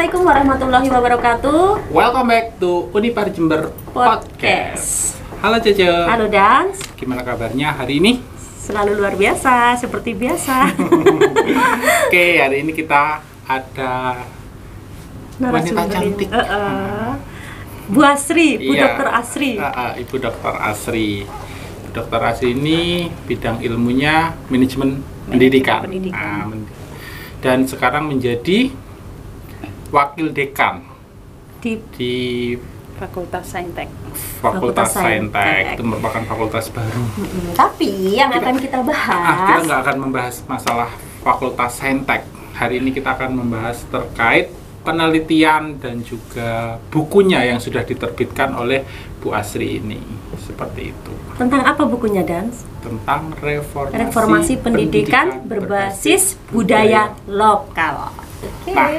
Assalamualaikum warahmatullahi wabarakatuh. Welcome back to Unipar Jember Podcast. Halo Cece. Halo Dans. Gimana kabarnya hari ini? Selalu luar biasa, seperti biasa. Oke, hari ini kita ada wanita cantik. Bu Asri, Bu Iya. Dokter Asri. Ibu Dokter Asri. Bu Dokter Asri ini bidang ilmunya manajemen pendidikan. Dan sekarang menjadi wakil dekan di Fakultas Saintek. Fakultas Saintek. Itu merupakan fakultas baru. Tapi yang akan kita Kita bahas nggak akan membahas masalah Fakultas Saintek. Hari ini kita akan membahas terkait penelitian dan juga bukunya yang sudah diterbitkan oleh Bu Asri ini. Seperti itu. tentang apa bukunya, Dans? Tentang Reformasi pendidikan berbasis budaya lokal. Oke. Nah,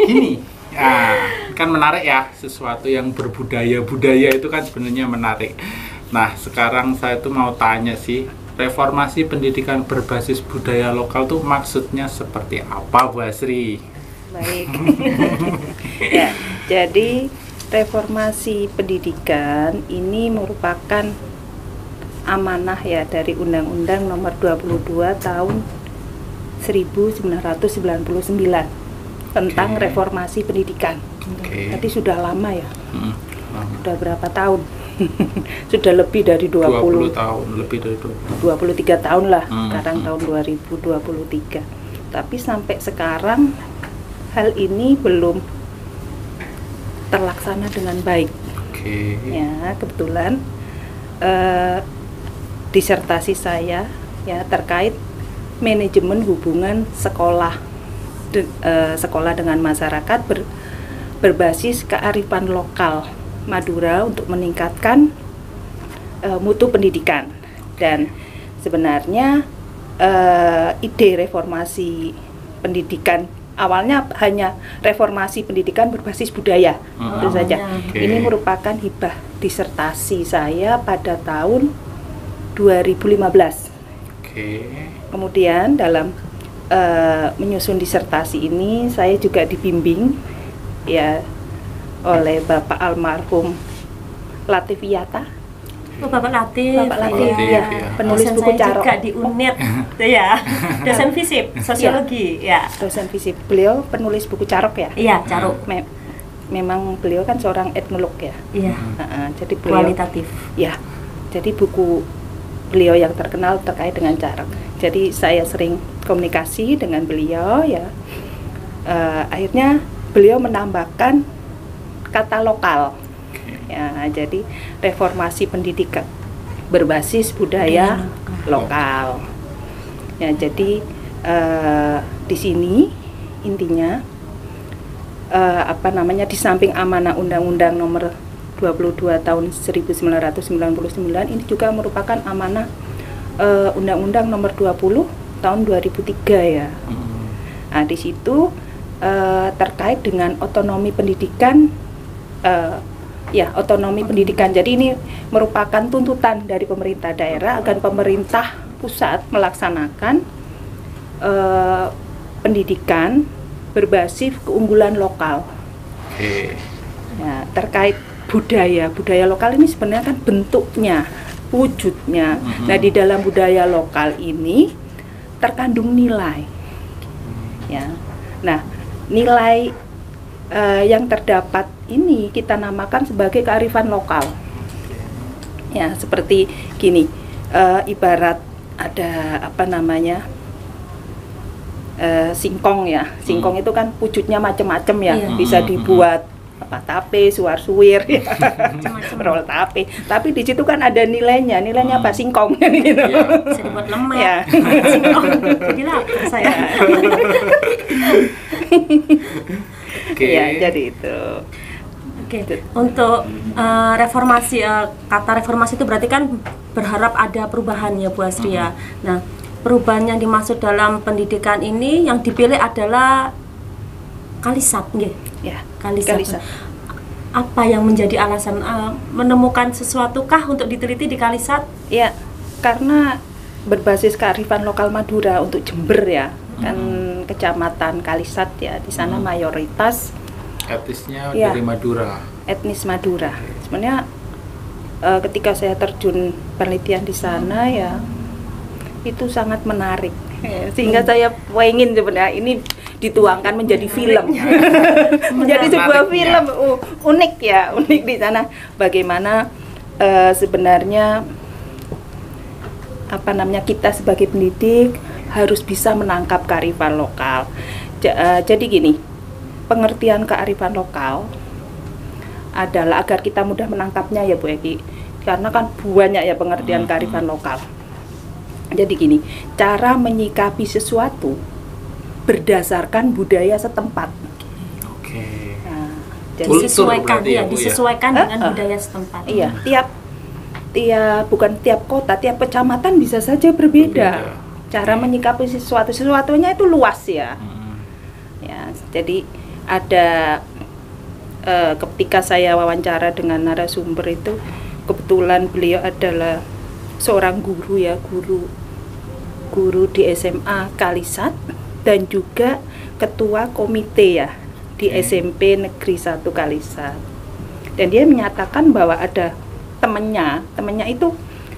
gini, ya, kan menarik ya, sesuatu yang berbudaya itu kan sebenarnya menarik. Nah, sekarang saya tuh mau tanya sih, reformasi pendidikan berbasis budaya lokal tuh maksudnya seperti apa, Bu Asri? Baik. Ya, jadi reformasi pendidikan ini merupakan amanah ya dari Undang-Undang Nomor 22 Tahun 1999 tentang Oke. reformasi pendidikan. Oke. Tadi sudah lama ya. Lama. Sudah berapa tahun? Sudah lebih dari 20 tahun, lebih dari 23 tahun lah. Sekarang Hmm. tahun 2023. Tapi sampai sekarang hal ini belum terlaksana dengan baik. Oke. Ya, kebetulan disertasi saya ya terkait manajemen hubungan sekolah sekolah dengan masyarakat berbasis kearifan lokal Madura untuk meningkatkan mutu pendidikan. Dan sebenarnya ide reformasi pendidikan awalnya hanya reformasi pendidikan berbasis budaya, itu saja. Oke. Ini merupakan hibah disertasi saya pada tahun 2015. Oke. Kemudian dalam menyusun disertasi ini saya juga dibimbing ya oleh Bapak almarhum Latif Yata. Oh, Bapak Latif. Bapak Latif, Iya. ya. Penulis Dosen buku saya Carok. juga di UNED. Itu ya. Dosen FISIP, sosiologi, ya. Dosen fisip. Beliau penulis buku Carok ya. Iya, Caruk. Memang beliau kan seorang etnolog ya. Iya. Jadi beliau Kualitatif. ya. Jadi buku beliau yang terkenal terkait dengan Carok. Jadi saya sering komunikasi dengan beliau ya. Akhirnya beliau menambahkan kata lokal. Ya, jadi reformasi pendidikan berbasis budaya lokal. Ya, jadi di sini intinya di samping amanah Undang-Undang Nomor 22 Tahun 1999 ini juga merupakan amanah Undang-Undang Nomor 20 Tahun 2003 ya. Nah, di situ terkait dengan otonomi pendidikan. Otonomi pendidikan. Jadi ini merupakan tuntutan dari pemerintah daerah agar pemerintah pusat melaksanakan pendidikan berbasis keunggulan lokal. Oke. Ya, terkait budaya lokal ini sebenarnya kan bentuknya, wujudnya. Nah, di dalam budaya lokal ini terkandung nilai. Ya. Nah, nilai yang terdapat ini kita namakan sebagai kearifan lokal. Ya, seperti gini, ibarat ada singkong ya. Singkong itu kan wujudnya macam-macam ya. Iya. Bisa dibuat tape, suar-suwir, ya. roll tape. Tapi di situ kan ada nilainya. Nilainya apa? Singkong gitu. Iya. Bisa dibuat lemak. Ya. Singkong. Jadi lapar saya. Oke. Ya, jadi itu. Oke. Untuk reformasi, kata reformasi itu berarti kan berharap ada perubahan ya, Bu Asri ya. Nah, perubahan yang dimaksud dalam pendidikan ini yang dipilih adalah Kalisat, nggih. Ya, Kalisat. Apa yang menjadi alasan menemukan sesuatu kah untuk diteliti di Kalisat? Ya, karena berbasis kearifan lokal Madura untuk Jember ya, kan kecamatan Kalisat ya, di sana mayoritas Etnisnya Ya. dari Madura. Etnis Madura. Sebenarnya ketika saya terjun penelitian di sana ya itu sangat menarik. Sehingga saya pengen sebenarnya ini dituangkan menjadi film. Menjadi sebuah Menariknya. film unik ya, unik di sana bagaimana sebenarnya apa namanya kita sebagai pendidik harus bisa menangkap kearifan lokal. Jadi gini, pengertian kearifan lokal adalah agar kita mudah menangkapnya ya Bu Eki, karena kan banyak ya pengertian kearifan lokal. Jadi gini, cara menyikapi sesuatu berdasarkan budaya setempat. Oke. Nah, jadi Kultur disesuaikan berarti ya, Bu, ya? disesuaikan dengan Ah, ah. budaya setempat. iya, bukan tiap kota, tiap kecamatan bisa saja berbeda. Cara menyikapi sesuatunya itu luas ya. Ya, jadi ada ketika saya wawancara dengan narasumber itu kebetulan beliau adalah seorang guru ya, guru di SMA Kalisat dan juga ketua komite ya di SMP Negeri 1 Kalisat. Dan dia menyatakan bahwa ada temannya itu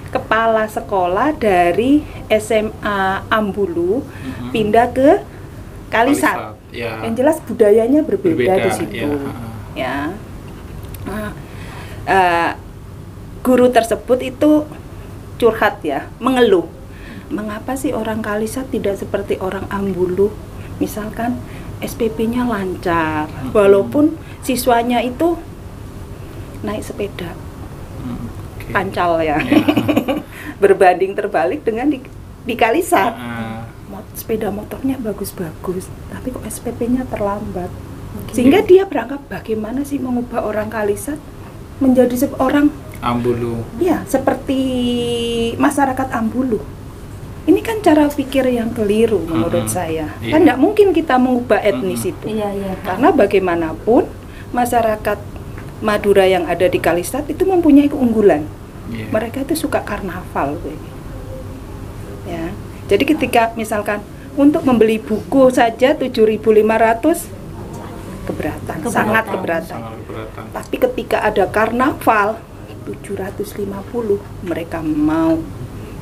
kepala sekolah dari SMA Ambulu pindah ke Kalisat. Ya. Yang jelas budayanya berbeda di situ. Ya. Ya. Nah, guru tersebut itu curhat ya, mengeluh. Mengapa sih orang Kalisat tidak seperti orang Ambulu? Misalkan SPP-nya lancar, walaupun siswanya itu naik sepeda, Oke. pancal ya. Ya. Berbanding terbalik dengan di Kalisat. Ah, Sepeda motornya bagus-bagus, tapi kok SPP-nya terlambat. Sehingga dia berangkat bagaimana sih mengubah orang Kalisat menjadi seorang Ambulu. ya seperti masyarakat Ambulu. Ini kan cara pikir yang keliru menurut saya. Iya. Kan tidak mungkin kita mengubah etnis itu. Iya. Karena bagaimanapun masyarakat Madura yang ada di Kalisat itu mempunyai keunggulan. Iya. Mereka itu suka karnaval. Ya. Jadi ketika misalkan untuk membeli buku saja 7.500 keberatan, sangat keberatan. Sangat keberatan. Tapi ketika ada karnaval 750 mereka mau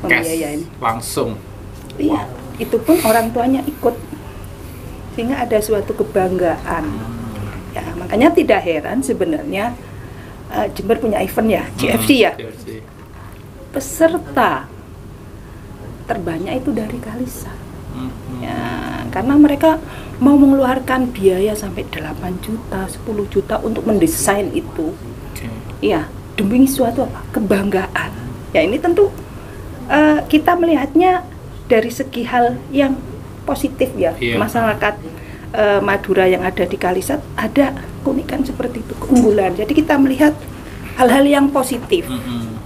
membiayain. Cash langsung. Iya, itu pun orang tuanya ikut. Sehingga ada suatu kebanggaan. Ya, makanya tidak heran sebenarnya Jember punya event ya, GFC ya. GFC. Peserta terbanyak itu dari Kalisat. Mhm. Ya, karena mereka mau mengeluarkan biaya sampai 8 juta, 10 juta untuk mendesain itu. Oke. Iya, demi suatu apa? Kebanggaan. Ya ini tentu kita melihatnya dari segi hal yang positif ya. Iya. Masyarakat Madura yang ada di Kalisat ada keunikan seperti itu, keunggulan. Jadi kita melihat hal-hal yang positif. Mhm.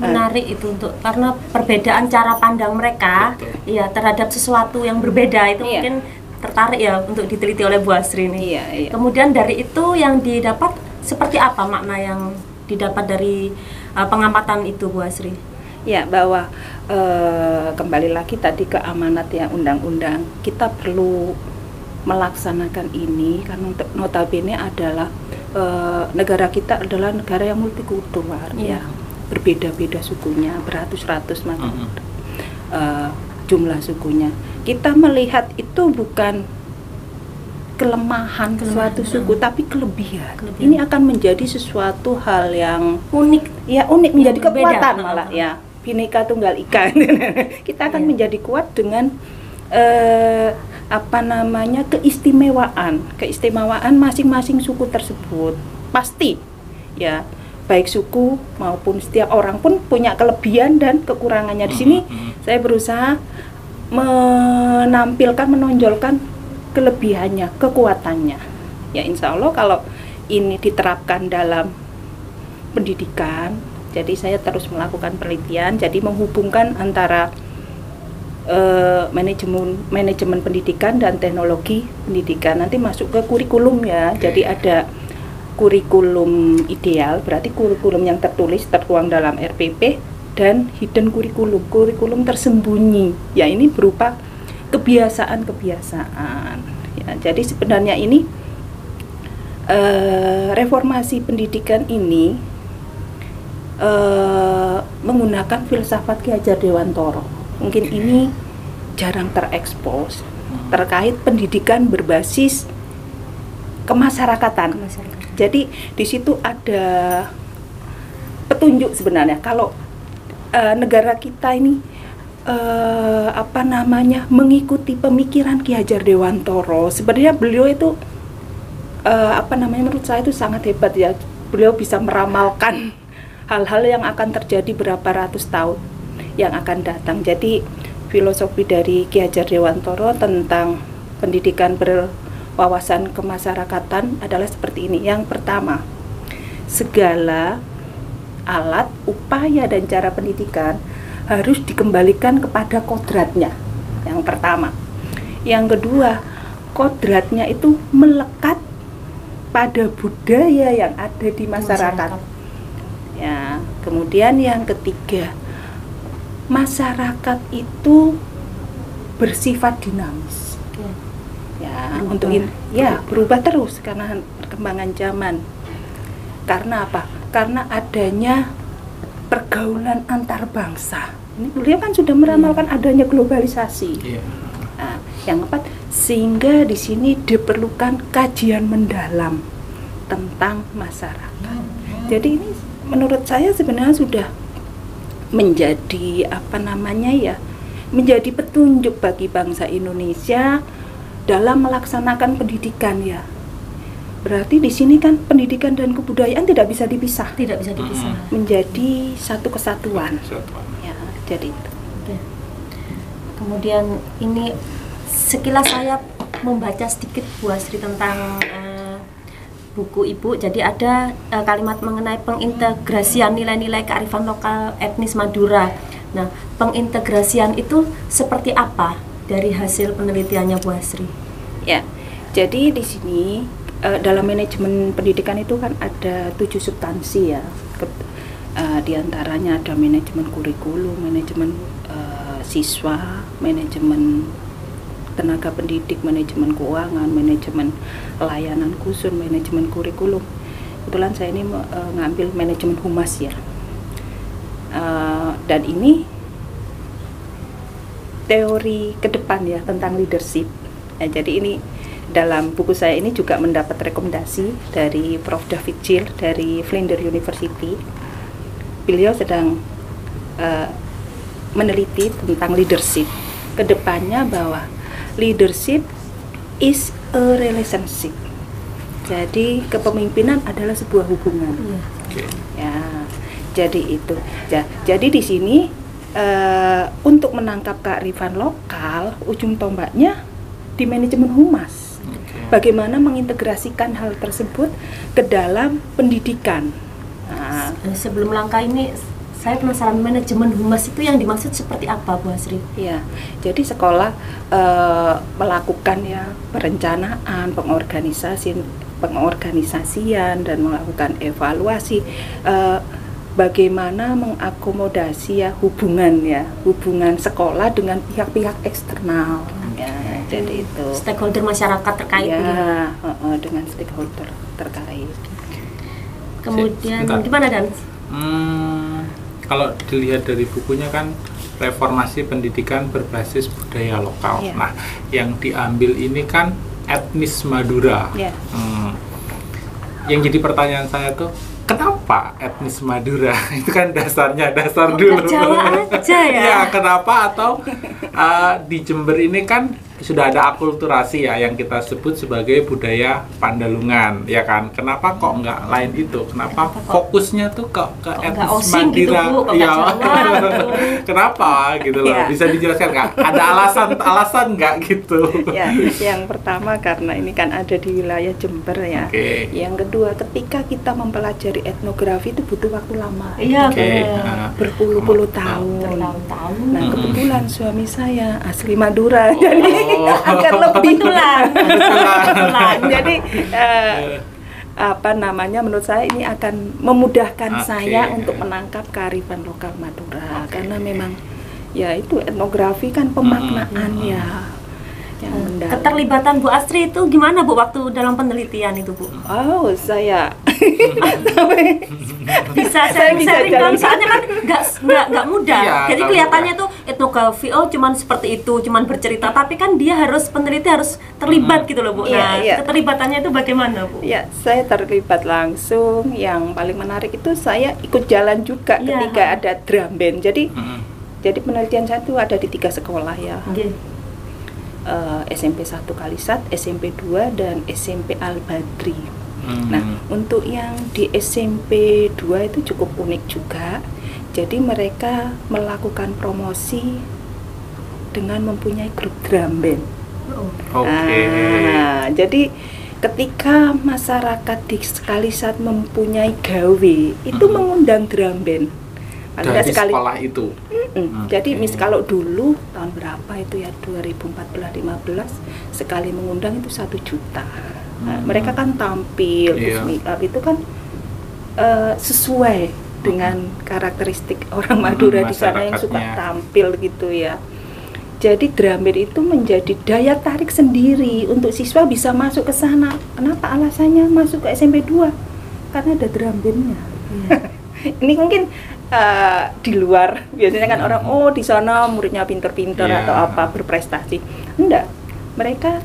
Menarik itu untuk karena perbedaan cara pandang mereka Betul. ya terhadap sesuatu yang berbeda itu Iya. mungkin tertarik ya untuk diteliti oleh Bu Asri ini. Iya, iya. Kemudian dari itu yang didapat seperti apa makna yang didapat dari pengamatan itu Bu Asri? Ya, bahwa kembali lagi tadi ke amanat ya undang-undang, kita perlu melaksanakan ini karena notabene adalah negara kita adalah negara yang multikultural Iya. ya, berbeda-beda sukunya, beratus-ratus jumlah sukunya. Kita melihat itu bukan kelemahan suatu suku, tapi kelebihan. Ini akan menjadi sesuatu hal yang Unik. ya unik, menjadi Berbeda. kekuatan malah ya. Bhinneka Tunggal Ika. Kita akan menjadi kuat dengan keistimewaan masing-masing suku tersebut. Pasti ya, baik suku maupun setiap orang pun punya kelebihan dan kekurangannya. Di sini saya berusaha menonjolkan kelebihannya, kekuatannya. Ya insya Allah kalau ini diterapkan dalam pendidikan, jadi saya terus melakukan penelitian, jadi menghubungkan antara manajemen pendidikan dan teknologi pendidikan. Nanti masuk ke kurikulum ya. Oke. Jadi ada kurikulum ideal, berarti kurikulum yang tertuang dalam RPP, dan hidden kurikulum tersembunyi. Ya ini berupa kebiasaan. Ya, jadi sebenarnya ini reformasi pendidikan ini menggunakan filsafat Ki Hajar Dewantara. Mungkin ini jarang terekspos terkait pendidikan berbasis kemasyarakatan. Jadi di situ ada petunjuk sebenarnya kalau negara kita ini mengikuti pemikiran Ki Hajar Dewantara. Sebenarnya beliau itu menurut saya itu sangat hebat ya. Beliau bisa meramalkan hal-hal yang akan terjadi berapa ratus tahun yang akan datang. Jadi filosofi dari Ki Hajar Dewantara tentang pendidikan berwawasan kemasyarakatan adalah seperti ini. Yang pertama, segala alat, upaya dan cara pendidikan harus dikembalikan kepada kodratnya. Yang pertama. Yang kedua, kodratnya itu melekat pada budaya yang ada di masyarakat. Ya, kemudian yang ketiga, masyarakat itu bersifat dinamis. Ya, berubah terus karena perkembangan zaman. Karena apa? Karena adanya pergaulan antar bangsa. Ini beliau kan sudah meramalkan adanya globalisasi. Nah, yang keempat, sehingga di sini diperlukan kajian mendalam tentang masyarakat. Jadi ini menurut saya sebenarnya sudah menjadi menjadi petunjuk bagi bangsa Indonesia dalam melaksanakan pendidikan ya. Berarti di sini kan pendidikan dan kebudayaan tidak bisa dipisah. Tidak bisa dipisah. Menjadi satu kesatuan. Ya, jadi itu. Oke. Kemudian ini sekilas saya membaca sedikit Bu Asri tentang buku Ibu. Jadi ada kalimat mengenai pengintegrasian nilai-nilai kearifan lokal etnis Madura. Nah, pengintegrasian itu seperti apa dari hasil penelitiannya Bu Asri? Ya, jadi di sini dalam manajemen pendidikan itu kan ada 7 substansi ya. Di antaranya ada manajemen kurikulum, manajemen siswa, manajemen tenaga pendidik, manajemen keuangan, manajemen layanan khusus, manajemen kurikulum. Kebetulan saya ini ngambil manajemen humas ya. Dan ini teori ke depan ya tentang leadership. Ya, jadi ini dalam buku saya ini juga mendapat rekomendasi dari Prof. David Gill dari Flinders University. Beliau sedang meneliti tentang leadership. Kedepannya bahwa leadership is a relationship. Jadi kepemimpinan adalah sebuah hubungan. Ya, jadi itu. Ya, jadi di sini untuk menangkap kearifan lokal, ujung tombaknya di manajemen humas. Bagaimana mengintegrasikan hal tersebut ke dalam pendidikan. Nah, sebelum langkah ini, saya penasaran manajemen humas itu yang dimaksud seperti apa, Bu Asri? Ya, jadi sekolah melakukan ya perencanaan, pengorganisasian dan melakukan evaluasi. Bagaimana mengakomodasi ya hubungan sekolah dengan pihak-pihak eksternal. Ya, jadi itu stakeholder masyarakat terkait ya, dengan stakeholder terkait. Kemudian gimana Dan? Kalau dilihat dari bukunya kan reformasi pendidikan berbasis budaya lokal. Ya. Nah, yang diambil ini kan etnis Madura. Ya. Yang jadi pertanyaan saya tuh, kenapa etnis Madura? Itu kan dasar dulu. Jawa aja ya. Ya, kenapa? Atau di Jember ini kan sudah ada akulturasi ya yang kita sebut sebagai budaya Pandalungan, ya kan? Kenapa kok nggak lain itu? Kenapa fokusnya tuh ke etnis Madura? Gitu, Bu, ya, kenapa gitu loh? Ya. Bisa dijelaskan nggak? Ada alasan nggak gitu? Ya, yang pertama karena ini kan ada di wilayah Jember ya. Okay. Yang kedua, ketika kita mempelajari etnografi itu butuh waktu lama. Iya, berpuluh-puluh tahun. Bertahun-tahun. Nah, kebetulan suami saya asli Madura, jadi agar lebih kebetulan. Jadi menurut saya ini akan memudahkan saya untuk menangkap kearifan lokal Madura karena memang ya itu etnografi kan pemaknaan ya. yang mendalam. Keterlibatan Bu Astri itu gimana Bu waktu dalam penelitian itu Bu? Oh, saya Bisa Saya bisa sharing-sharing jalan. dong, soalnya kan nggak mudah. Iya, Jadi nggak kelihatannya tuh etnografi oh cuman seperti itu, cuman bercerita, tapi kan dia harus peneliti harus terlibat gitu loh Bu. Iya, Nah, iya. keterlibatannya itu bagaimana Bu? Ya, saya terlibat langsung. Yang paling menarik itu saya ikut jalan juga Iya. ketika ada drum band. Jadi Mm-mm. jadi penelitian saya itu ada di 3 sekolah ya. Oke. SMP 1 Kalisat, SMP 2 dan SMP Al-Badri. Hmm. Nah, untuk yang di SMP 2 itu cukup unik juga. Jadi mereka melakukan promosi dengan mempunyai grup drum band. Oh. Oke. Nah, jadi ketika masyarakat di Kalisat mempunyai gawe, itu mengundang drum band. Paling nggak Dari sekolah itu. Jadi Oke. kalau dulu tahun berapa itu ya 2014-15 sekali mengundang itu 1 juta. Nah, mereka kan tampil, Iya. terus make up itu kan sesuai dengan karakteristik orang Madura di sana yang suka masyarakatnya. tampil gitu ya. Jadi drum band itu menjadi daya tarik sendiri untuk siswa bisa masuk ke sana. Kenapa alasannya masuk ke SMP 2? Karena ada drum bandnya. Ini mungkin di luar biasanya kan orang di sana muridnya pinter-pinter Iya. atau apa berprestasi. Enggak, mereka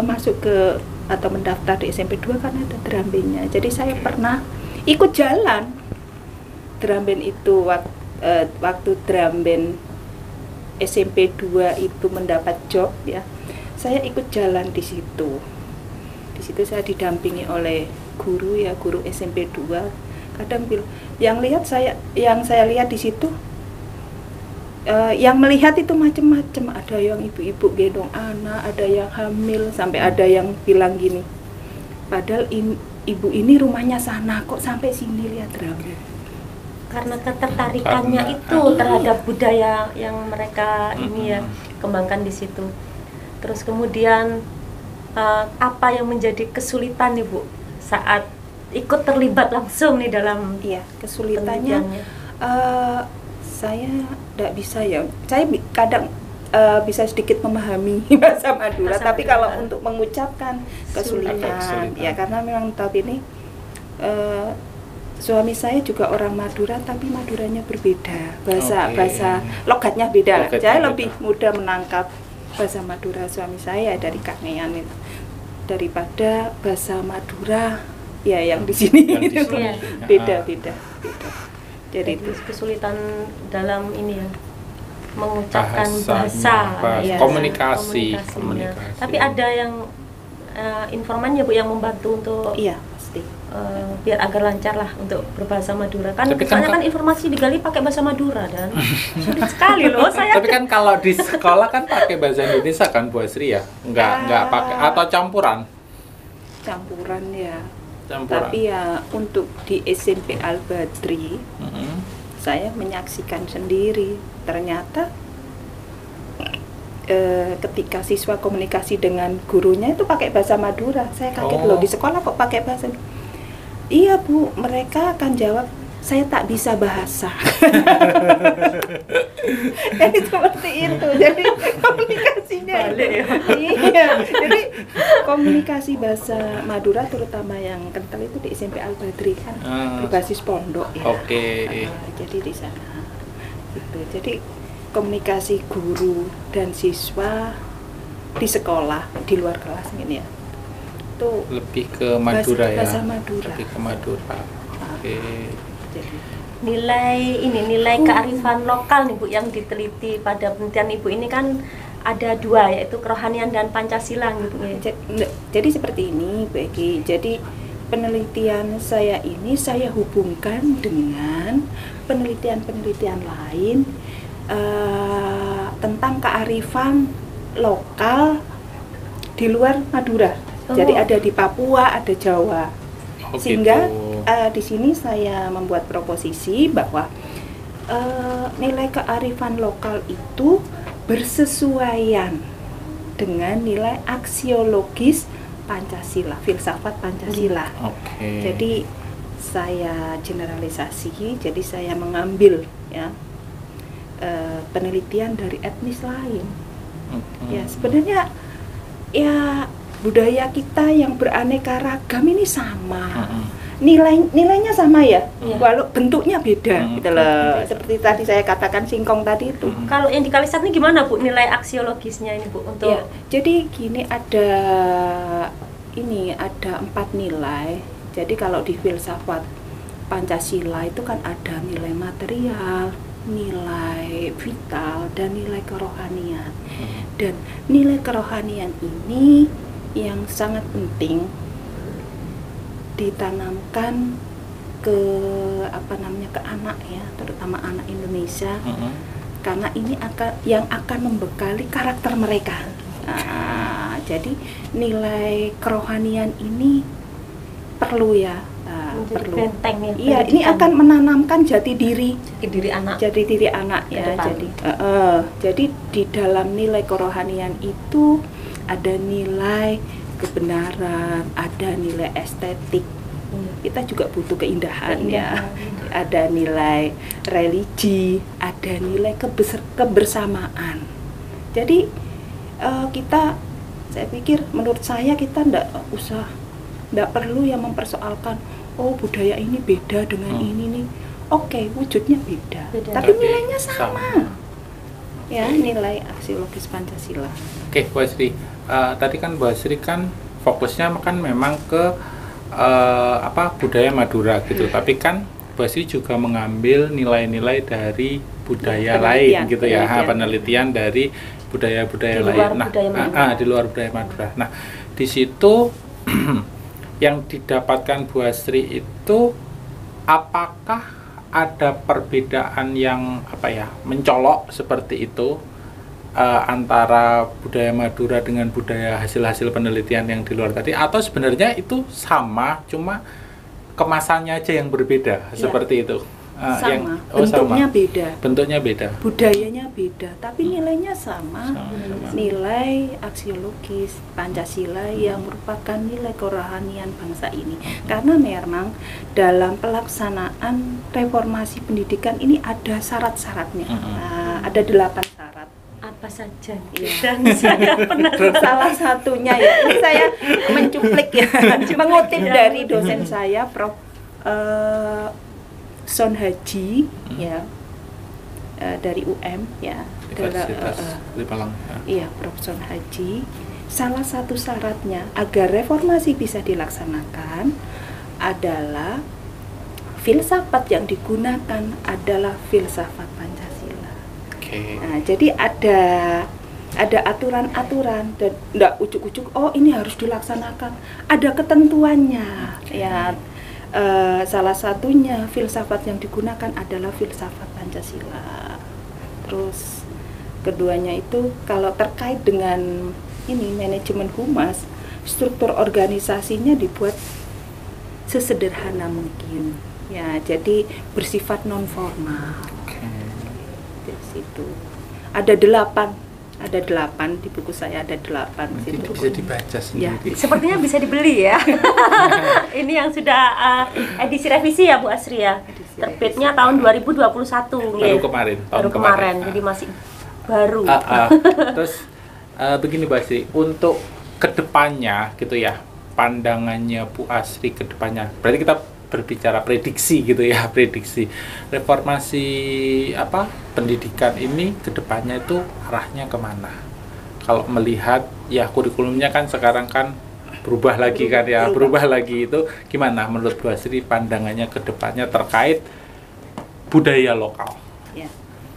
masuk ke atau mendaftar di SMP 2 karena ada drum bandnya. Jadi saya pernah ikut jalan drum band itu waktu drum band SMP 2 itu mendapat job ya. Saya ikut jalan di situ. Di situ saya didampingi oleh guru ya, guru SMP 2. Kadang yang saya lihat di situ yang melihat itu macam-macam. Ada yang ibu-ibu gendong anak, ada yang hamil, sampai ada yang bilang gini, padahal ibu ini rumahnya sana kok sampai sini lihat drum. Karena ketertarikannya Karena- itu terhadap budaya yang mereka ini ya kembangkan di situ. Terus kemudian apa yang menjadi kesulitan nih Bu saat ikut terlibat langsung nih dalam Iya, kesulitannya penelitiannya? saya tidak bisa ya. Saya kadang bisa sedikit memahami bahasa Madura, Bahasa tapi Madura. kalau untuk mengucapkan kesulitan. Agak kesulitan. Ya karena memang tahun ini suami saya juga orang Madura, tapi Maduranya berbeda. Oke. Bahasa logatnya beda. Logatnya Saya beda. lebih mudah menangkap bahasa Madura suami saya dari Kanean itu daripada bahasa Madura ya yang di sini. Yang di itu. sini. Iya. Beda. Ah. Jadi itu. kesulitan dalam ini ya mengucapkan Bahasanya, bahasa, Iya. komunikasi. komunikasinya. Tapi ada yang informannya Bu yang membantu untuk Iya, pasti. biar agar lancar lah untuk berbahasa Madura kan. Tapi kan Soalnya kan informasi digali pakai bahasa Madura dan sulit sekali loh saya. Tapi kan kalau di sekolah kan pakai bahasa Indonesia kan Bu Asri ya? Enggak pakai atau campuran? Campuran ya. Campuran. Tapi ya untuk di SMP Al-Badri Mm-mm. saya menyaksikan sendiri ternyata ketika siswa komunikasi dengan gurunya itu pakai bahasa Madura. Saya kaget Oh. loh, di sekolah kok pakai bahasa. Iya Bu, mereka akan jawab saya tak bisa bahasa. Jadi seperti itu. Jadi komunikasinya Balik ya. Iya. Jadi komunikasi bahasa Madura terutama yang kental itu di SMP Al-Badri kan berbasis pondok ya. Oke. Jadi di sana. Gitu. Jadi komunikasi guru dan siswa di sekolah, di luar kelas ini ya. Itu Lebih ke Madura ya. bahasa Madura. Lebih ke Madura. Oke. Jadi Nilai kearifan lokal nih Bu yang diteliti pada penelitian Ibu ini kan ada 2 yaitu kerohanian dan Pancasila gitu ya. Jadi seperti ini Bu Eki. Jadi penelitian saya ini saya hubungkan dengan penelitian-penelitian lain tentang kearifan lokal di luar Madura. Jadi Oh. ada di Papua, ada Jawa. Oh, Sehingga gitu. di sini saya membuat proposisi bahwa nilai kearifan lokal itu bersesuaian dengan nilai aksiologis Pancasila, filsafat Pancasila. Oke. Jadi saya generalisasi, jadi saya mengambil ya penelitian dari etnis lain. Mm-mm. Ya sebenarnya ya budaya kita yang beraneka ragam ini sama. Nilainya sama ya, walau bentuknya beda gitu loh. Seperti tadi saya katakan singkong tadi itu. Kalau yang di Kalisat ini gimana Bu nilai aksiologisnya ini Bu untuk Ya, jadi gini ada 4 nilai. Jadi kalau di filsafat Pancasila itu kan ada nilai material, nilai vital, dan nilai kerohanian. Dan nilai kerohanian ini yang sangat penting ditanamkan ke ke anak ya, terutama anak Indonesia, karena ini akan membekali karakter mereka. Nah, jadi nilai kerohanian ini perlu ya, perlu. benteng ya? Iya, ini akan menanamkan jati diri anak. ya. Jadi di dalam nilai kerohanian itu ada nilai kebenaran, ada nilai estetik. Kita juga butuh keindahan ya. Ada nilai religi, ada nilai kebersamaan. Jadi saya pikir menurut saya kita ndak perlu yang mempersoalkan budaya ini beda dengan ini nih. Oke, wujudnya beda. Tapi nilainya sama. Ya, nilai aksiologis Pancasila. Oke, Bu Asri. Tadi kan Bu Asri kan fokusnya kan memang ke budaya Madura gitu. Tapi kan Bu Asri juga mengambil nilai-nilai dari budaya lain gitu ya, penelitian dari budaya-budaya lain. Di luar budaya Madura. Nah, di situ yang didapatkan Bu Asri itu apakah ada perbedaan yang mencolok seperti itu antara budaya Madura dengan budaya hasil-hasil penelitian yang di luar tadi, atau sebenarnya itu sama cuma kemasannya aja yang berbeda seperti itu? Bentuknya beda, budayanya beda, tapi nilainya sama. Nilai aksiologis Pancasila yang merupakan nilai kerohanian bangsa ini. Karena memang dalam pelaksanaan reformasi pendidikan ini ada syarat-syaratnya. Ada 8 syarat. Apa saja? Dan saya pernah salah satunya ya. Ini saya mencuplik ya, mengutip dari dosen saya, Prof. Son Haji ya, dari UM ya, Lipalang. Iya, Prof. Son Haji. Salah satu syaratnya agar reformasi bisa dilaksanakan adalah filsafat yang digunakan adalah filsafat Pancasila. Nah, jadi ada aturan-aturan dan enggak ujuk-ujuk ini harus dilaksanakan. Ada ketentuannya ya. Salah satunya filsafat yang digunakan adalah filsafat Pancasila. Terus keduanya itu kalau terkait dengan manajemen humas, struktur organisasinya dibuat sesederhana mungkin ya, jadi bersifat non formal. Di situ ada 8 di buku saya, ada 8. Mungkin bisa dibaca sendiri. Sepertinya bisa dibeli ya. Ini yang sudah edisi revisi ya Bu Asri ya. Terbitnya tahun 2021. Baru kemarin. Jadi masih baru. Terus begini Bu Asri, untuk kedepannya gitu ya, pandangannya Bu Asri kedepannya. Berarti kita berbicara prediksi gitu ya, prediksi reformasi pendidikan ini kedepannya itu arahnya kemana? Kalau melihat ya kurikulumnya kan sekarang kan berubah lagi itu gimana menurut Bu Asri pandangannya kedepannya terkait budaya lokal? Ya,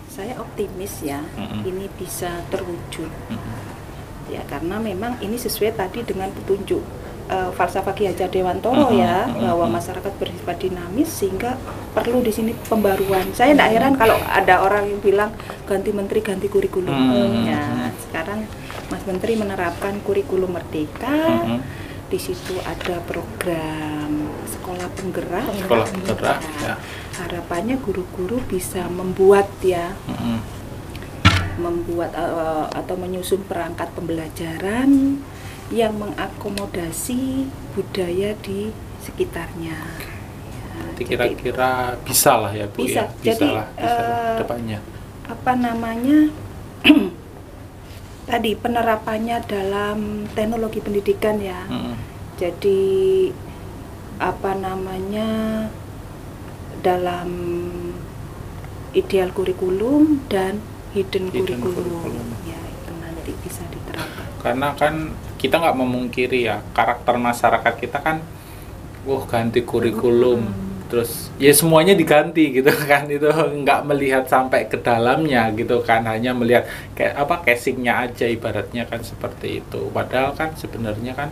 saya optimis ya, ini bisa terwujud ya, karena memang ini sesuai tadi dengan petunjuk falsafah Ki Hajar Dewantoro ya, bahwa masyarakat bersifat dinamis sehingga perlu di sini pembaruan. Saya tidak heran kalau ada orang yang bilang ganti menteri ganti kurikulum. Ya, sekarang Mas Menteri menerapkan kurikulum merdeka. Di situ ada program sekolah penggerak. Ya. Harapannya guru-guru bisa membuat atau menyusun perangkat pembelajaran yang mengakomodasi budaya di sekitarnya. Jadi kira-kira bisa lah ya Bu bisa. Ya? Bisa Jadi lah depannya. tadi penerapannya dalam teknologi pendidikan ya. Jadi apa namanya, dalam ideal kurikulum dan hidden kurikulum. Ya, itu nanti bisa diterapkan. Karena kan kita nggak memungkiri ya, karakter masyarakat kita kan ganti kurikulum. Terus ya semuanya diganti gitu kan, itu nggak melihat sampai ke dalamnya gitu kan, hanya melihat kayak casingnya aja ibaratnya kan seperti itu. Padahal kan sebenarnya kan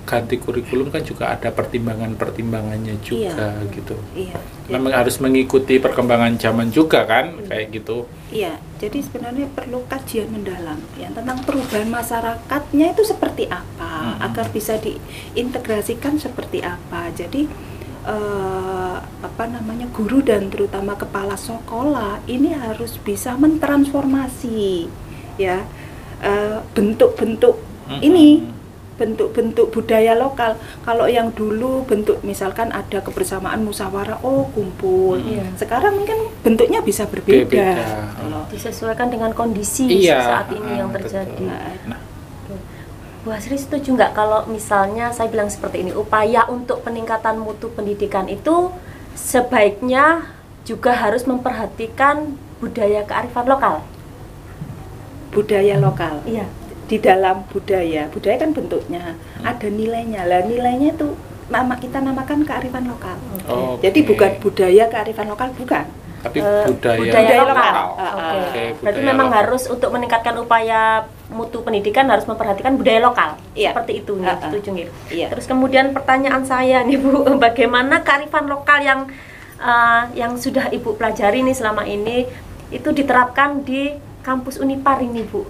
ganti kurikulum kan juga ada pertimbangannya juga gitu. Iya. Memang harus mengikuti perkembangan zaman juga kan kayak gitu. Iya, jadi sebenarnya perlu kajian mendalam ya tentang perubahan masyarakatnya itu seperti apa, agar bisa diintegrasikan seperti apa. Jadi guru dan terutama kepala sekolah ini harus bisa mentransformasi ya bentuk-bentuk ini, bentuk-bentuk budaya lokal. Kalau yang dulu bentuk misalkan ada kebersamaan musyawarah, kumpul. Sekarang mungkin bentuknya bisa berbeda. Disesuaikan dengan kondisi saat ini yang terjadi. Bu Asri setuju nggak kalau misalnya saya bilang seperti ini, upaya untuk peningkatan mutu pendidikan itu sebaiknya juga harus memperhatikan budaya kearifan lokal? Budaya lokal? Iya. Di dalam budaya kan bentuknya ada nilainya. Lah nilainya itu kita namakan kearifan lokal. Jadi bukan budaya kearifan lokal, bukan. Tapi budaya lokal. Berarti memang lokal. harus untuk meningkatkan upaya mutu pendidikan harus memperhatikan budaya lokal. Seperti itu nih, setuju nggih. Terus kemudian pertanyaan saya nih Bu, bagaimana kearifan lokal yang sudah Ibu pelajari nih selama ini itu diterapkan di kampus Unipar ini Bu?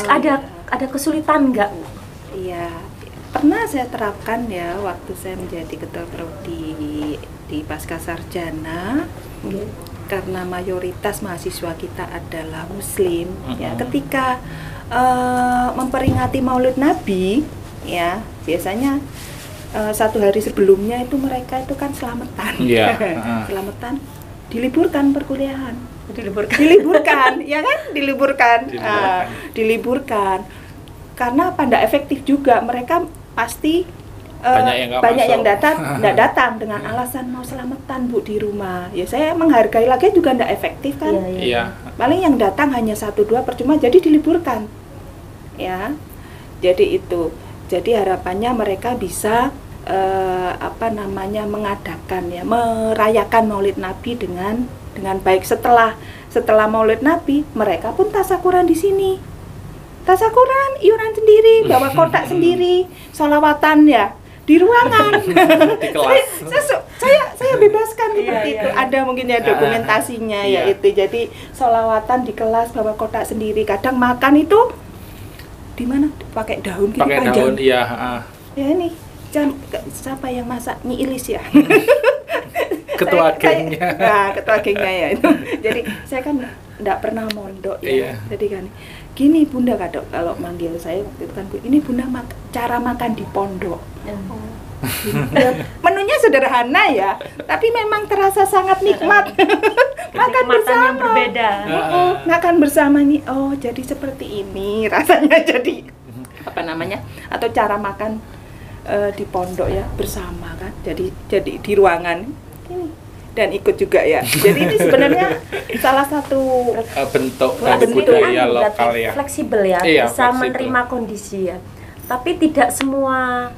Ada kesulitan nggak Bu? Iya, pernah saya terapkan ya waktu saya menjadi ketua prodi di pasca sarjana. Karena mayoritas mahasiswa kita adalah Muslim, ya ketika memperingati Maulid Nabi, ya biasanya 1 hari sebelumnya itu mereka itu kan selamatan, selamatan, diliburkan perkuliahan, diliburkan, ya kan, diliburkan, karena apa? Nggak efektif juga, mereka pasti banyak yang nggak datang dengan alasan mau selamatan Bu di rumah. Ya saya menghargai lagi juga nggak efektif kan. Iya. Paling yang datang hanya 1-2 percuma, jadi diliburkan. Ya. Jadi itu. Jadi harapannya mereka bisa mengadakan ya, merayakan Maulid Nabi dengan baik. Setelah Maulid Nabi, mereka pun tasakuran di sini. Tasakuran, iuran sendiri, bawa kotak sendiri, sholawatan ya di ruangan. Di kelas. saya bebaskan seperti itu. Ada mungkin ya dokumentasinya ya itu. Jadi sholawatan di kelas, bawa kotak sendiri. Kadang makan itu di mana? Pakai daun gitu panjang. Pakai daun, iya. Ya ini siapa yang masak? Nyi Ilis ya. Ketua gengnya. Ketua gengnya ya itu. Jadi saya kan enggak pernah mondok ya. Jadi kan gini Bunda kalau manggil saya waktu itu kan, ini Bunda cara makan di pondok. Menunya sederhana ya, tapi memang terasa sangat nikmat. Makan bersama yang berbeda. Makan bersama nih. Oh, jadi seperti ini rasanya, jadi atau cara makan di pondok ya bersama kan. Jadi di ruangan ini. Dan ikut juga ya. Jadi ini sebenarnya salah satu bentuk budaya lokal ya. Fleksibel ya, bisa menerima kondisi ya. Tapi tidak semua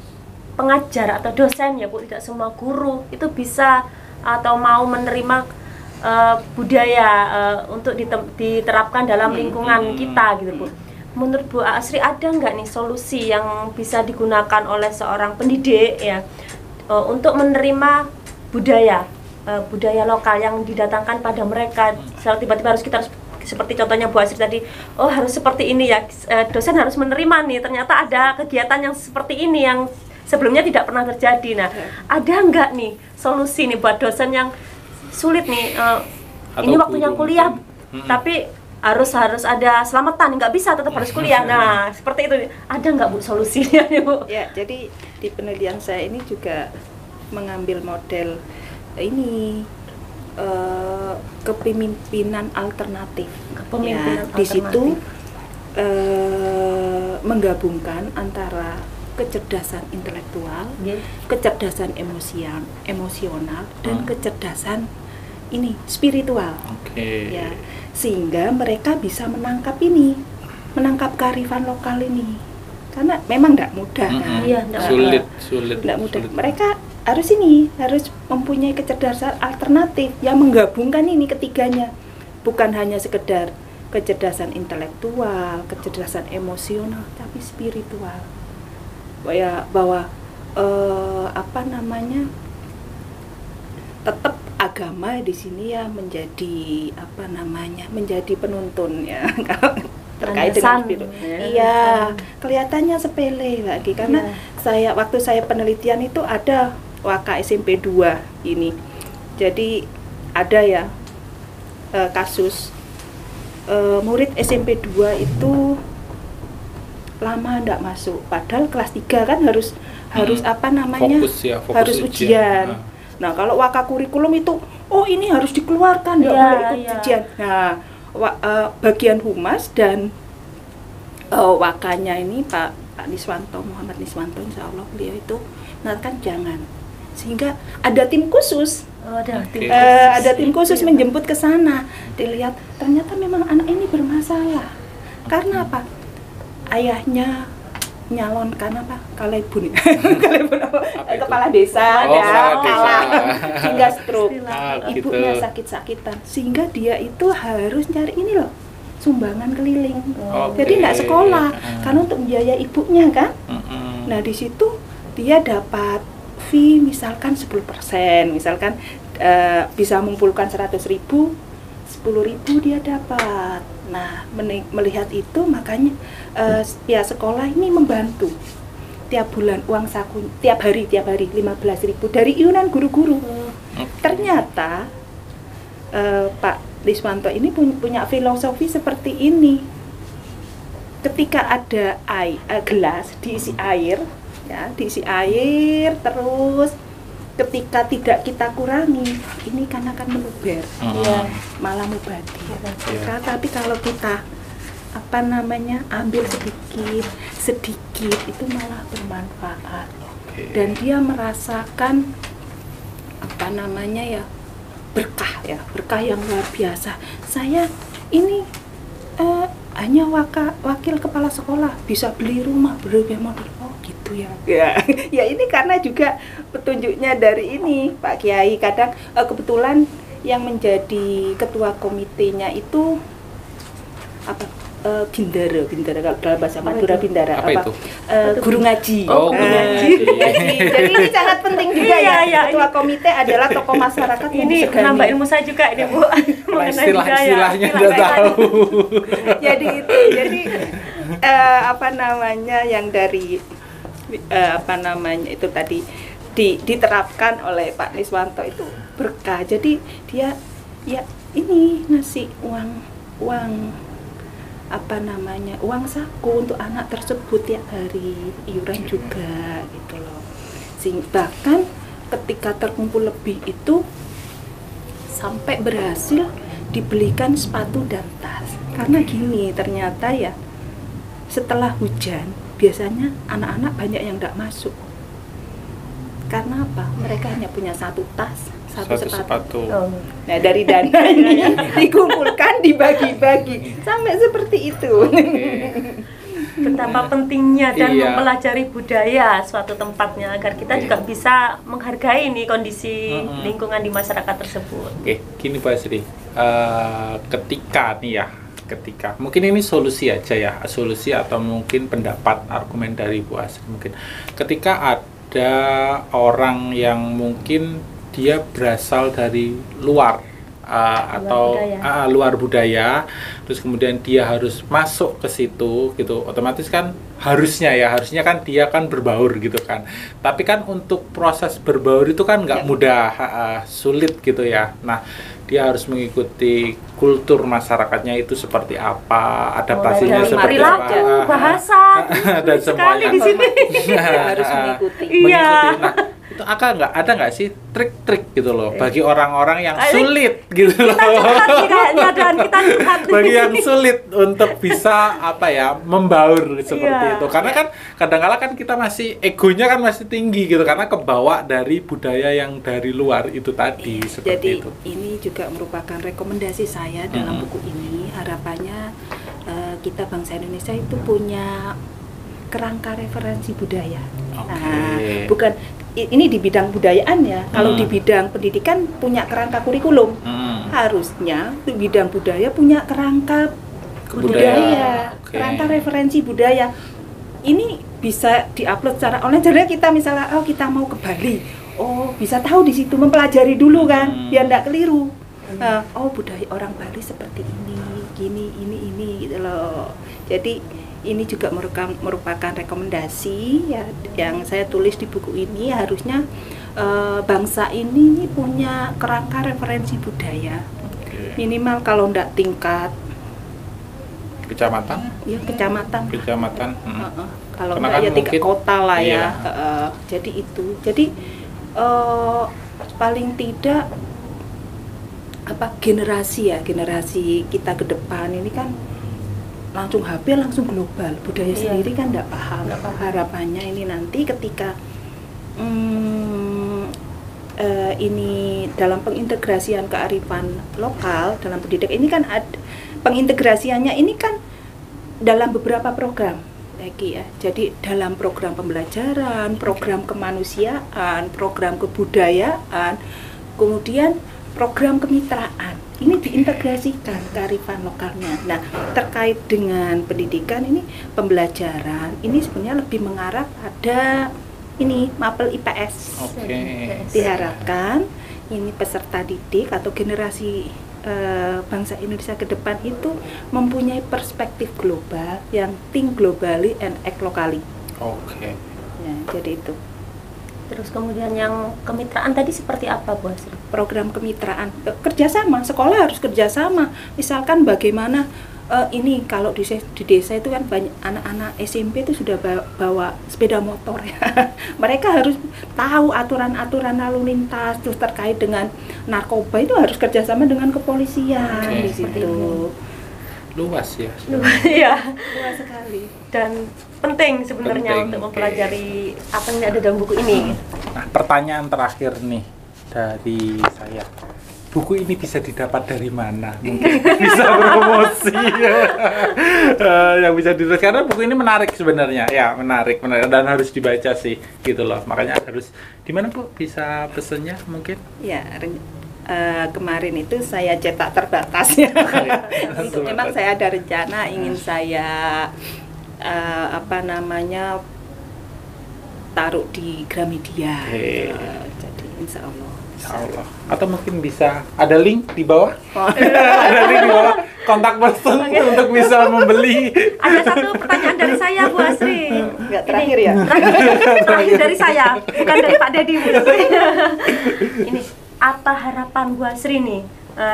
pengajar atau dosen ya Bu, tidak semua guru itu bisa atau mau menerima budaya untuk diterapkan dalam lingkungan kita gitu Bu. Menurut Bu Asri ada nggak nih solusi yang bisa digunakan oleh seorang pendidik ya untuk menerima budaya lokal yang didatangkan pada mereka? Tiba-tiba kita harus seperti contohnya Bu Asri tadi, harus seperti ini ya, dosen harus menerima nih, ternyata ada kegiatan yang seperti ini yang sebelumnya tidak pernah terjadi. Nah, ada nggak nih solusi nih buat dosen yang sulit nih, ini waktunya kuliah, tapi harus ada selamatan, nggak bisa, tetap harus kuliah. Nah, seperti itu, ada nggak Bu solusinya nih Bu? Ya, jadi di penelitian saya ini juga mengambil model ini kepemimpinan alternatif. Di situ menggabungkan antara kecerdasan intelektual, kecerdasan emosional, dan kecerdasan ini spiritual. Ya, sehingga mereka bisa menangkap kearifan lokal ini. Karena memang tidak mudah kan? Sulit. Tidak mudah. Mereka harus mempunyai kecerdasan alternatif yang menggabungkan ini ketiganya. Bukan hanya sekedar kecerdasan intelektual, kecerdasan emosional, tapi spiritual. Bahwa tetap agama di sini ya menjadi menjadi penuntun ya terkait dengan spiritual. Iya, kelihatannya sepele lagi karena waktu saya penelitian itu ada Waka SMP 2 ini. Jadi ada ya kasus murid SMP 2 itu lama enggak masuk, padahal kelas 3 kan harus fokus harus ujian. Nah, kalau Waka kurikulum itu ini harus dikeluarkan, enggak boleh ikut ujian. Nah, bagian humas dan Wakanya ini Pak Niswanto, Muhammad Niswanto, insya Allah beliau itu mengatakan jangan, sehingga ada tim khusus. Ada tim khusus menjemput ke sana, dilihat ternyata memang anak ini bermasalah. Karena apa? Ayahnya nyalonkan kalebun kepala desa kalah hingga stroke, ibunya sakit-sakitan, sehingga dia itu harus cari ini loh sumbangan keliling. Jadi nggak sekolah karena untuk membiayai ibunya kan. Nah di situ dia dapat fee misalkan 10%, misalkan bisa mengumpulkan 100.000, 10.000 dia dapat. Nah, melihat itu makanya pihak sekolah ini membantu tiap bulan uang saku tiap hari 15.000 dari iuran guru-guru. Ternyata Pak Liswanto ini punya filosofi seperti ini. Ketika ada gelas diisi air, ya, diisi air terus. Ketika tidak kita kurangi, ini kan akan meluber, malah mubazir. Tapi kalau kita ambil sedikit itu malah bermanfaat. Dan dia merasakan berkah yang luar biasa. Saya ini hanya wakil kepala sekolah bisa beli rumah berbagai model. Gitu ya. Ya ini karena juga petunjuknya dari ini Pak Kiai. Kadang kebetulan yang menjadi ketua komitenya itu Bindara kalau dalam bahasa Madura Bindara itu? Guru ngaji. Guru ngaji. Jadi ini sangat penting juga ya. Ketua komite adalah tokoh masyarakat yang ini menambah ilmu saya juga ini Bu. Istilahnya udah tahu. Jadi yang dari itu tadi diterapkan oleh Pak Niswanto itu berkah. Jadi dia ya ini ngasih uang uang saku untuk anak tersebut tiap hari, iuran juga gitu loh. Bahkan ketika terkumpul lebih itu sampai berhasil dibelikan sepatu dan tas. Karena gini, ternyata ya setelah hujan biasanya anak-anak banyak yang tidak masuk. Karena apa? Mereka hanya punya satu tas, satu sepatu. Nah, dari dana ini dikumpulkan, dibagi-bagi sampai seperti itu. Betapa pentingnya dan mempelajari budaya suatu tempatnya agar kita juga bisa menghargai nih kondisi lingkungan di masyarakat tersebut. Gini Pak Sri, ketika mungkin ini solusi aja ya, solusi atau mungkin pendapat argumen dari Bu Asri, mungkin ketika ada orang yang mungkin dia berasal dari luar luar budaya, terus kemudian dia harus masuk ke situ gitu, otomatis kan harusnya kan dia kan berbaur gitu kan, tapi kan untuk proses berbaur itu kan nggak mudah, sulit gitu ya. Nah, dia harus mengikuti kultur masyarakatnya itu seperti apa, adaptasinya seperti apa, bahasa dan semuanya di sini harus mengikuti. Nah, ada nggak sih trik-trik gitu loh bagi orang-orang yang sulit gitu loh. Kayaknya dan kita curhat. Bagi yang sulit untuk bisa membaur seperti itu. Karena kan kadang-kala kan kita masih egonya kan masih tinggi gitu karena kebawa dari budaya yang dari luar itu tadi seperti Jadi itu. ini juga merupakan rekomendasi saya dalam buku ini. Harapannya kita bangsa Indonesia itu punya kerangka referensi budaya. Nah, bukan ini di bidang budayaan ya. Kalau di bidang pendidikan punya kerangka kurikulum. Harusnya di bidang budaya punya kerangka budaya, kerangka referensi budaya. Ini bisa diupload secara online. Jadi kita misalnya kita mau ke Bali, bisa tahu di situ, mempelajari dulu kan, biar nggak keliru. Budaya orang Bali seperti ini, gini, ini gitu loh. Jadi ini juga merupakan rekomendasi ya yang saya tulis di buku ini. Harusnya bangsa ini punya kerangka referensi budaya. Minimal kalau enggak tingkat kecamatan. Ya kecamatan. Kalau enggak ya tingkat kota lah ya. Jadi itu. Jadi paling tidak generasi kita ke depan ini kan langsung HP langsung global, budaya sendiri kan enggak paham. Harapannya ini nanti ketika ini dalam pengintegrasian kearifan lokal dalam pendidikan ini kan pengintegrasiannya ini kan dalam beberapa program lagi ya. Jadi dalam program pembelajaran, program kemanusiaan, program kebudayaan, kemudian program kemitraan. Ini diintegrasikan kearifan lokalnya. Nah, terkait dengan pendidikan ini pembelajaran ini sebenarnya lebih mengarah pada ini mapel IPS. Diharapkan ini peserta didik atau generasi bangsa Indonesia ke depan itu mempunyai perspektif global yang think globally and act locally. Ya, jadi itu. Terus kemudian yang kemitraan tadi seperti apa, Bu Asri? Program kemitraan, kerjasama, sekolah harus kerjasama. Misalkan bagaimana ini kalau di desa itu kan banyak anak-anak SMP itu sudah bawa sepeda motor ya. Mereka harus tahu aturan-aturan lalu lintas. Terus terkait dengan narkoba itu harus kerjasama dengan kepolisian di situ. Luas ya. Luas sekali. Dan penting sebenarnya untuk mempelajari apa yang ada dalam buku ini. Nah, pertanyaan terakhir nih dari saya. Buku ini bisa didapat dari mana? Mungkin bisa promosi yang bisa ditulis karena buku ini menarik sebenarnya. Ya, menarik dan harus dibaca sih gitu loh. Makanya harus di mana Bu bisa pesennya mungkin? Ya, kemarin itu saya cetak terbatas ya. Memang saya ada rencana ingin saya taruh di Gramedia. Jadi insya Allah. Atau mungkin bisa ada link di bawah. Ada link di bawah kontak person untuk bisa membeli. Ada satu pertanyaan dari saya, Bu Asri. Enggak terakhir ya? Terakhir dari saya, bukan dari Pak Dedi. Ini apa harapan Bu Asri nih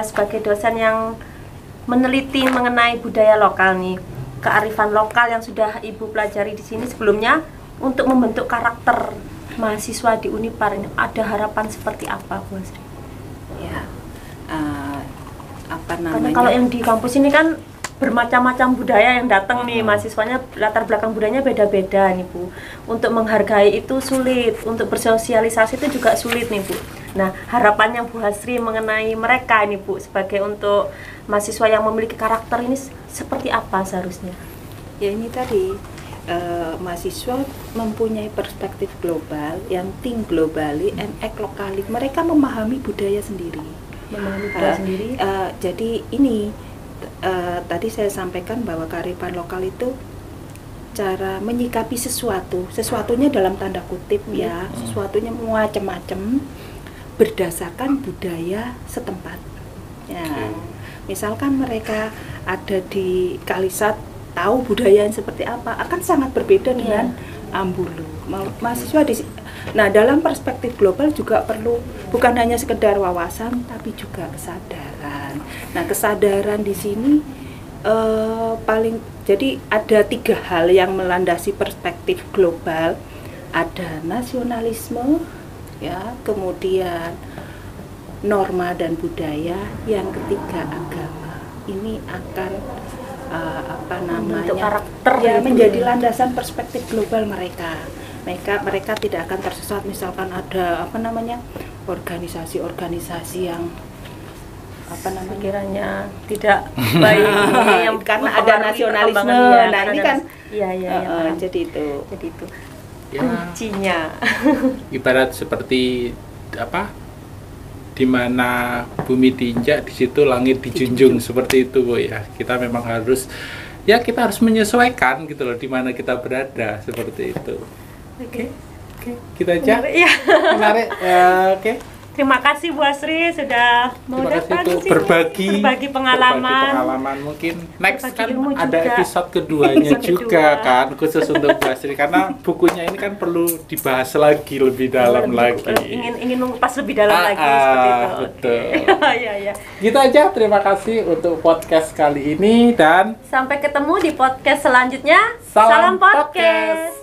sebagai dosen yang meneliti mengenai budaya lokal nih, kearifan lokal yang sudah Ibu pelajari di sini sebelumnya untuk membentuk karakter mahasiswa di Unipar ini, ada harapan seperti apa, Bu Asri? Ya, Karena kalau yang di kampus ini kan bermacam-macam budaya yang datang nih, mahasiswanya latar belakang budayanya beda-beda nih, Bu. Untuk menghargai itu sulit, untuk bersosialisasi itu juga sulit nih, Bu. Nah, harapannya Bu Asri mengenai mereka ini, Bu, sebagai untuk mahasiswa yang memiliki karakter ini seperti apa seharusnya? Ya ini tadi. Mahasiswa mempunyai perspektif global yang think globally and act locally. Mereka memahami budaya sendiri. Jadi ini tadi saya sampaikan bahwa kearifan lokal itu cara menyikapi sesuatunya dalam tanda kutip ya, sesuatunya macam-macam berdasarkan budaya setempat. Ya, misalkan mereka ada di Kalisat, tahu budaya yang seperti apa, akan sangat berbeda dengan Ambulu. Mahasiswa nah dalam perspektif global juga perlu bukan hanya sekedar wawasan tapi juga kesadaran. Nah kesadaran di sini jadi ada 3 hal yang melandasi perspektif global. Ada nasionalisme, ya, kemudian norma dan budaya, yang ketiga agama. Ini akan Membentuk karakter ya, gitu menjadi ya. landasan perspektif global mereka. Mereka tidak akan tersesat misalkan ada organisasi-organisasi yang Pikirannya tidak baik yang karena ada mempengaruhi nasionalisme. perkembangan, Nah, ini kan iya paham. jadi itu. Jadi itu Ya, kuncinya. ibarat seperti di mana bumi diinjak di situ langit dijunjung, seperti itu Bu ya. Kita memang harus menyesuaikan gitu loh di mana kita berada, seperti itu. Oke. Kita aja. Menarik, ya. Menarik. Oke. Terima kasih Bu Asri sudah mau Terima kasih datang Bu, di sini. berbagi pengalaman. Mungkin next Berbagi kan ilmu ada juga. episode keduanya Episode juga kedua. kan, khusus untuk Bu Asri, karena bukunya ini kan perlu dibahas lagi lebih dalam lagi. Ingin mengupas lebih dalam lagi seperti itu. Betul. Iya. Gitu aja, terima kasih untuk podcast kali ini dan Sampai ketemu di podcast selanjutnya. Salam Salam podcast.